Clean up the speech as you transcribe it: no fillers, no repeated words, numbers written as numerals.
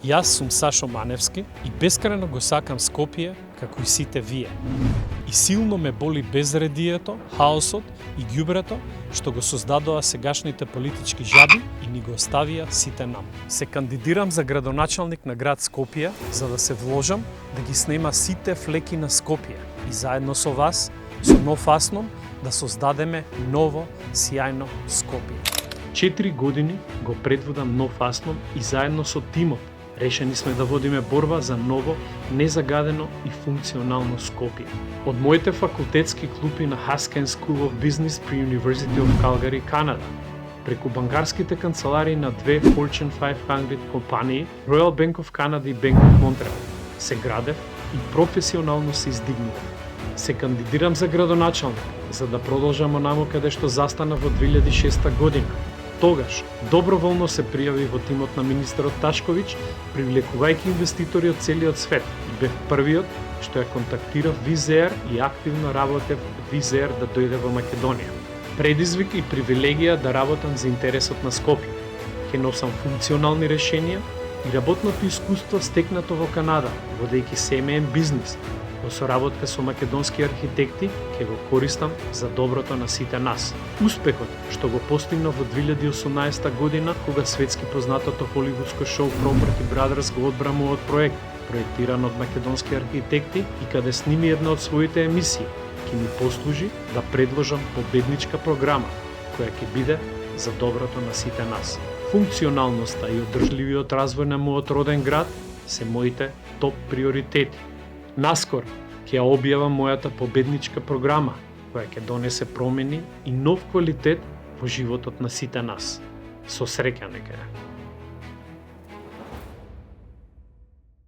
Јас сум Сашо Маневски и бескрајно го сакам Скопје како и сите вие. И силно ме боли безредието, хаосот и ѓубрето што го создадоа сегашните политички жаби и ни го оставија сите нам. Се кандидирам за градоначалник на град Скопје за да се вложам да ги снема сите флеки на Скопје и заедно со вас, со нов Асном, да создадеме ново, сјајно Скопје. 4 години го предводам нов Асном и заедно со тимот решени сме да водиме борба за ново, незагадено и функционално Скопје. Од моите факултетски клупи на Haskell School of Business при University of Calgary, Канада, преку банкарските канцеларии на две Fortune 500 компании, Royal Bank of Canada и Bank of Montreal, се градев и професионално се издигнував. Се кандидирам за градоначалник, за да продолжам онамо каде што застана во 2006 година. Тогаш, доброволно се пријави во тимот на министерот Ташковиќ, привлекувајќи инвеститори од целиот свет и бев првиот што ја контактирав Визеар и активно работев Визеар да дојде во Македонија. Предизвик и привилегија да работам за интересот на Скопје. Ќе носам функционални решенија и работното искуство стекнато во Канада, водејќи семеен бизнис, во соработка со македонски архитекти, ќе го користам за доброто на сите нас. Успехот што го постигнав во 2018 година, кога светски познатото холивудско шоу Property Brothers го одбра мојот проект, проектиран од македонски архитекти и каде сними една од своите емисии, ќе ми послужи да предложам победничка програма, која ќе биде за доброто на сите нас. Функционалноста и одржливиот развој на мојот роден град се моите топ приоритети. Наскоро ќе ја објавам мојата победничка програма, која ќе донесе промени и нов квалитет во животот на сите нас. Со среќа нека е.